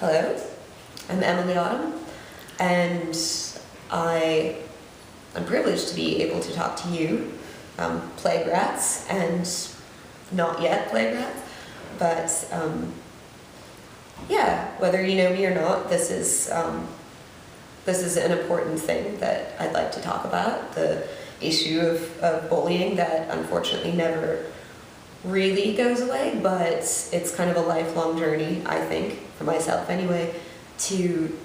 Hello, I'm Emilie, and I'm privileged to be able to talk to you, plague rats, and not yet plague rats, but yeah, whether you know me or not, this is an important thing that I'd like to talk about, the issue of bullying that unfortunately never really goes away, but it's kind of a lifelong journey, I think, for myself anyway, to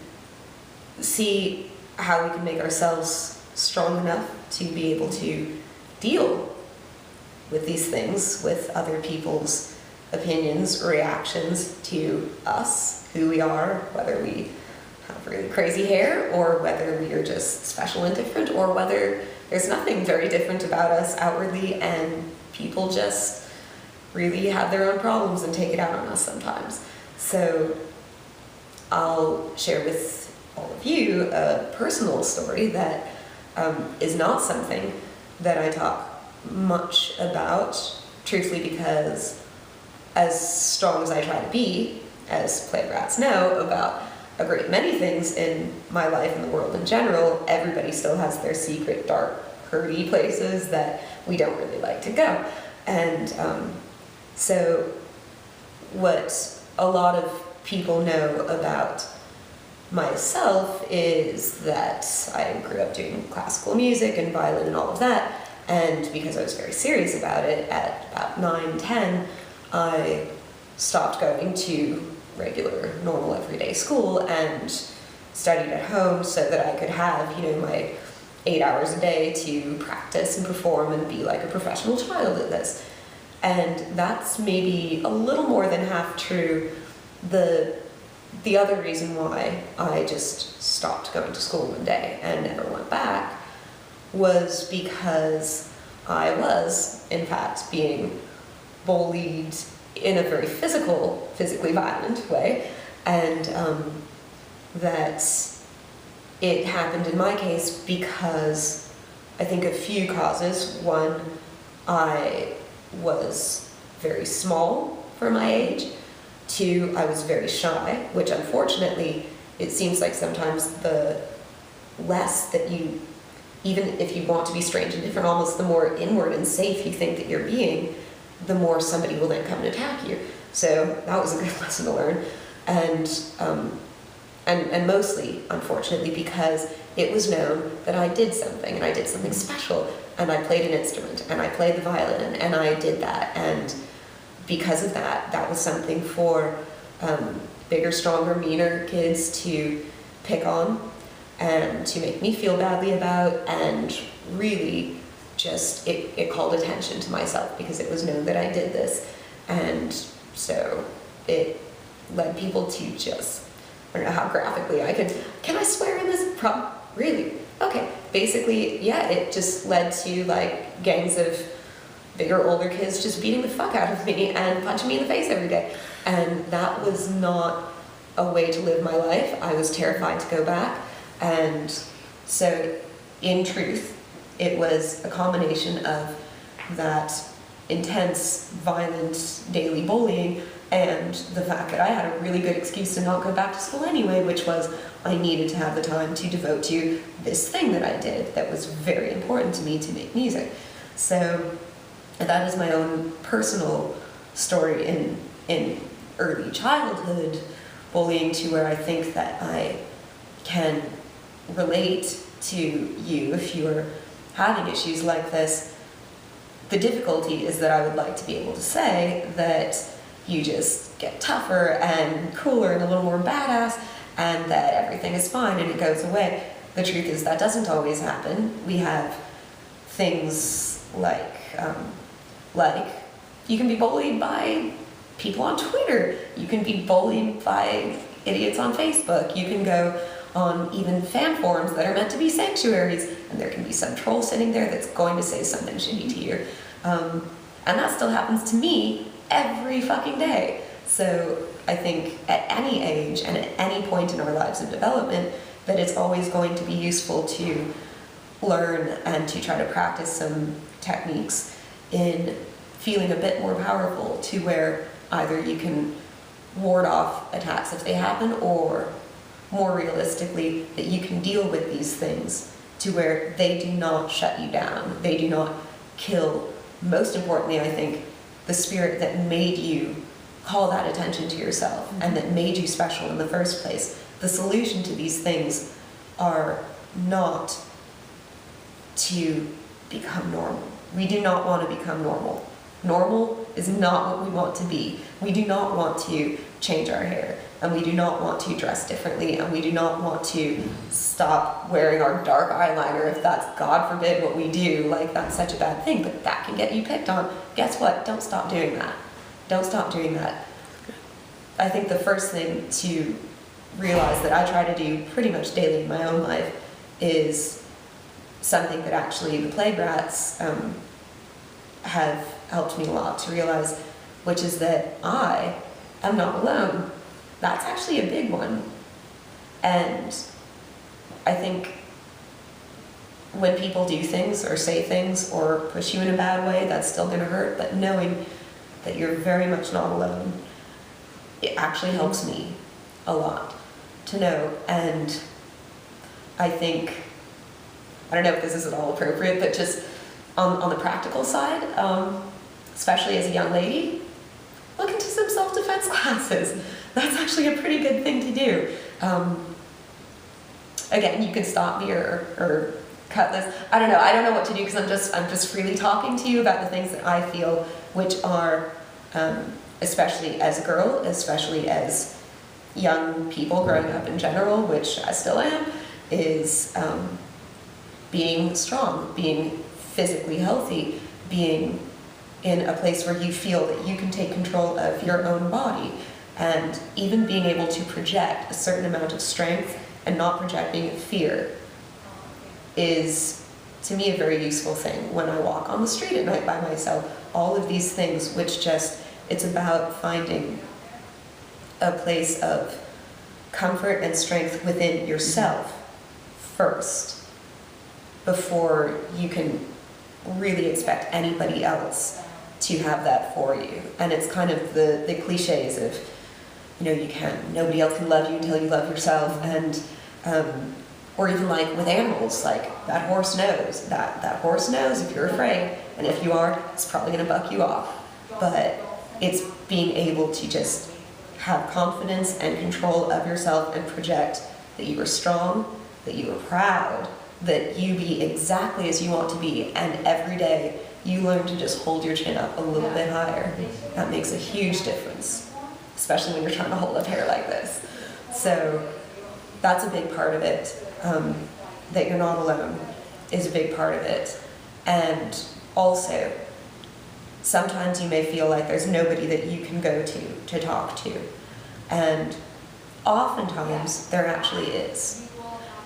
see how we can make ourselves strong enough to be able to deal with these things, with other people's opinions, reactions to us, who we are, whether we have really crazy hair, or whether we are just special and different, or whether there's nothing very different about us outwardly and people just really have their own problems and take it out on us sometimes. So I'll share with all of you a personal story that is not something that I talk much about, truthfully, because as strong as I try to be, as plague rats know, about a great many things in my life and the world in general, everybody still has their secret, dark, hurty places that we don't really like to go. And so what a lot of people know about myself is that I grew up doing classical music and violin and all of that, and because I was very serious about it, at about 9, 10, I stopped going to regular, normal, everyday school and studied at home so that I could have, my 8 hours a day to practice and perform and be like a professional child at this. And that's maybe a little more than half true. The other reason why I just stopped going to school one day and never went back was because I was, in fact, being bullied in a very physically violent way, and that it happened in my case because I think a few causes. One, I was very small for my age. Two, I was very shy, which unfortunately, it seems like sometimes the less that you, even if you want to be strange and different, almost the more inward and safe you think that you're being, the more somebody will then come and attack you. So that was a good lesson to learn. And mostly, unfortunately, because it was known that I did something, and I did something special, and I played an instrument, and I played the violin, and I did that, and because of that, that was something for bigger, stronger, meaner kids to pick on, and to make me feel badly about, and really just, it called attention to myself, because it was known that I did this, and so it led people to just, I don't know how graphically can I swear in this? Really? Okay. Basically, yeah, it just led to like gangs of bigger, older kids just beating the fuck out of me and punching me in the face every day. And that was not a way to live my life. I was terrified to go back. And so, in truth, it was a combination of that intense, violent, daily bullying and the fact that I had a really good excuse to not go back to school anyway, which was I needed to have the time to devote to this thing that I did that was very important to me, to make music. So that is my own personal story in early childhood bullying, to where I think that I can relate to you if you're having issues like this. The difficulty is that I would like to be able to say that you just get tougher and cooler and a little more badass, and that everything is fine and it goes away. The truth is that doesn't always happen. We have things like you can be bullied by people on Twitter. You can be bullied by idiots on Facebook. You can go on even fan forums that are meant to be sanctuaries, and there can be some troll sitting there that's going to say something shitty to you. And that still happens to me every fucking day. So I think at any age and at any point in our lives of development, that it's always going to be useful to learn and to try to practice some techniques in feeling a bit more powerful, to where either you can ward off attacks if they happen, or more realistically, that you can deal with these things to where they do not shut you down. They do not kill, most importantly, I think, the spirit that made you call that attention to yourself and that made you special in the first place. The solution to these things are not to become normal. We do not want to become normal. Normal is not what we want to be. We do not want to change our hair, and we do not want to dress differently, and we do not want to stop wearing our dark eyeliner if that's, God forbid, what we do. Like, that's such a bad thing, but that can get you picked on. Guess what? Don't stop doing that. Don't stop doing that. I think the first thing to realize that I try to do pretty much daily in my own life is something that actually the Plague Rats have helped me a lot to realize, which is that I am not alone. That's actually a big one. And I think when people do things or say things or push you in a bad way, that's still going to hurt, but knowing that you're very much not alone, it actually helps me a lot to know. And I think, I don't know if this is at all appropriate, but just on the practical side, especially as a young lady, look into some self-defense classes. That's actually a pretty good thing to do. Again, you can stop me or cut this. I don't know what to do, because I'm just freely talking to you about the things that I feel, which are, especially as a girl, especially as young people growing up in general, which I still am, is being strong, being physically healthy, being in a place where you feel that you can take control of your own body, and even being able to project a certain amount of strength and not projecting fear is, to me, a very useful thing when I walk on the street at night by myself. All of these things, which just, it's about finding a place of comfort and strength within yourself first, before you can really expect anybody else to have that for you. And it's kind of the cliches of, nobody else can love you until you love yourself, and or even like with animals, like that horse knows. That horse knows if you're afraid, and if you are, it's probably gonna buck you off. But it's being able to just have confidence and control of yourself and project that you are strong, that you are proud, that you be exactly as you want to be, and every day you learn to just hold your chin up a little bit higher. That makes a huge difference, especially when you're trying to hold up hair like this. So that's a big part of it. That you're not alone is a big part of it. And also, sometimes you may feel like there's nobody that you can go to talk to. And oftentimes there actually is.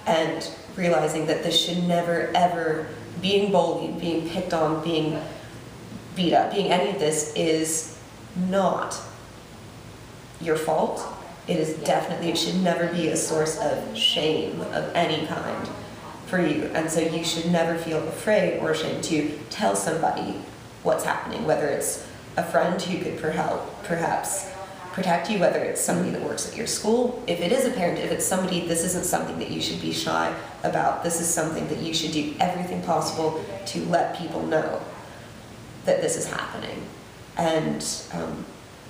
And realizing that this should never, ever, being bullied, being picked on, being beat up, being any of this is not your fault. It is definitely, it should never be a source of shame of any kind for you. And so you should never feel afraid or ashamed to tell somebody what's happening, whether it's a friend who could perhaps protect you, whether it's somebody that works at your school. If it is a parent, if it's somebody, this isn't something that you should be shy about. This is something that you should do everything possible to let people know that this is happening. And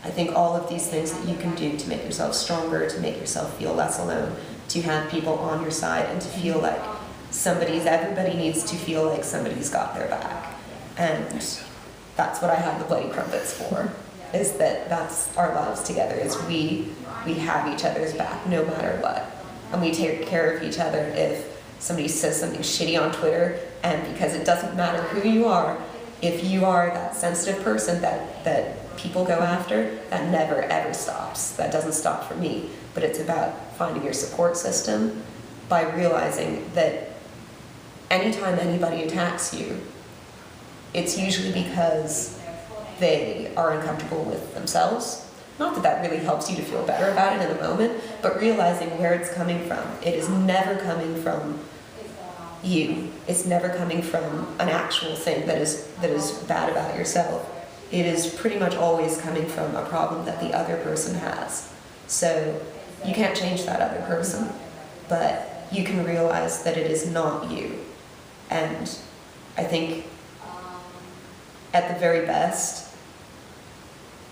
I think all of these things that you can do to make yourself stronger, to make yourself feel less alone, to have people on your side, and to feel like everybody needs to feel like somebody's got their back. And that's what I have the Bloody Crumpets for, is that that's our lives together, is we have each other's back no matter what. And we take care of each other if somebody says something shitty on Twitter, and because it doesn't matter who you are, if you are that sensitive person that people go after, that never ever stops. That doesn't stop for me. But it's about finding your support system by realizing that anytime anybody attacks you, it's usually because they are uncomfortable with themselves. Not that that really helps you to feel better about it in the moment, but realizing where it's coming from. It is never coming from you. It's never coming from an actual thing that is bad about yourself. it is pretty much always coming from a problem that the other person has. So you can't change that other person, but you can realize that it is not you. And I think at the very best,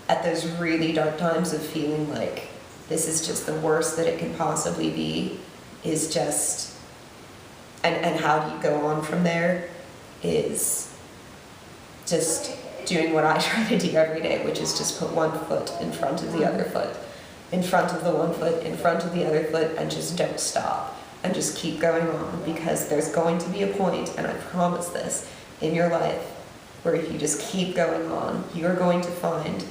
at those really dark times of feeling like this is just the worst that it can possibly be, is just, and how do you go on from there, is just doing what I try to do every day, which is just put one foot in front of the other foot, in front of the one foot, in front of the other foot, and just don't stop, and just keep going on, because there's going to be a point, and I promise this, in your life, where if you just keep going on, you're going to find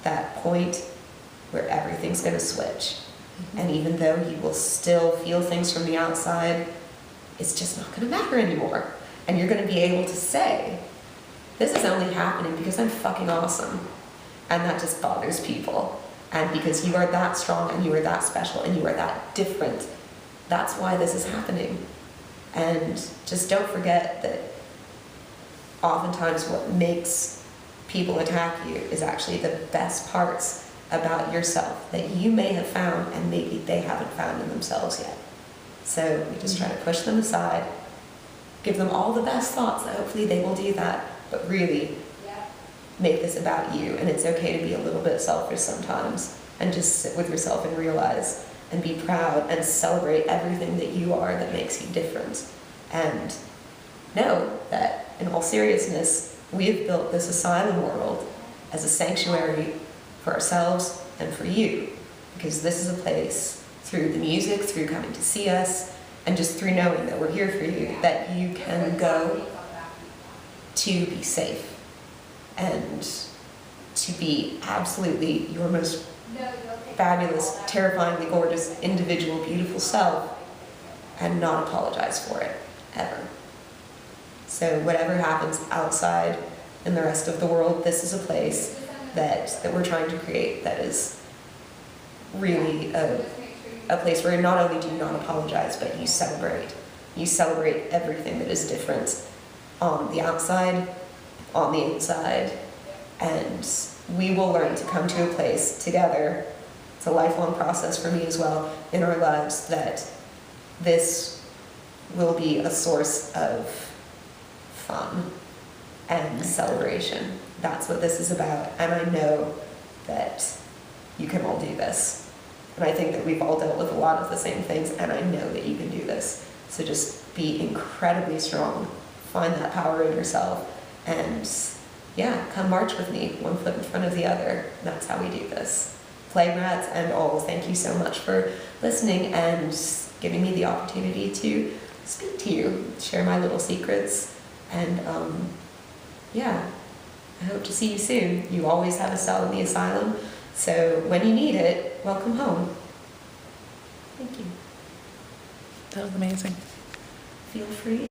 that point where everything's going to switch. And even though you will still feel things from the outside, it's just not going to matter anymore. And you're going to be able to say, this is only happening because I'm fucking awesome. And that just bothers people. And because you are that strong and you are that special and you are that different, that's why this is happening. And just don't forget that oftentimes what makes people attack you is actually the best parts about yourself that you may have found and maybe they haven't found in themselves yet. So we just try to push them aside, give them all the best thoughts, and hopefully they will do that, but really make this about you. And it's okay to be a little bit selfish sometimes and just sit with yourself and realize and be proud and celebrate everything that you are that makes you different. And know that in all seriousness, we have built this asylum world as a sanctuary for ourselves and for you, because this is a place, through the music, through coming to see us, and just through knowing that we're here for you, that you can go to be safe and to be absolutely your most fabulous, terrifyingly gorgeous, individual, beautiful self, and not apologize for it, ever. So whatever happens outside in the rest of the world, this is a place that we're trying to create that is really a place where not only do you not apologize, but you celebrate. You celebrate everything that is different on the outside, on the inside, and we will learn to come to a place together. It's a lifelong process for me as well in our lives, that this will be a source of fun and celebration. That's what this is about, and I know that you can all do this. And I think that we've all dealt with a lot of the same things, and I know that you can do this. So just be incredibly strong, find that power in yourself, and yeah, come march with me, one foot in front of the other. That's how we do this. Plague Rats and all, thank you so much for listening and giving me the opportunity to speak to you, share my little secrets, and yeah, I hope to see you soon. You always have a cell in the asylum, so when you need it, welcome home. Thank you. That was amazing. Feel free.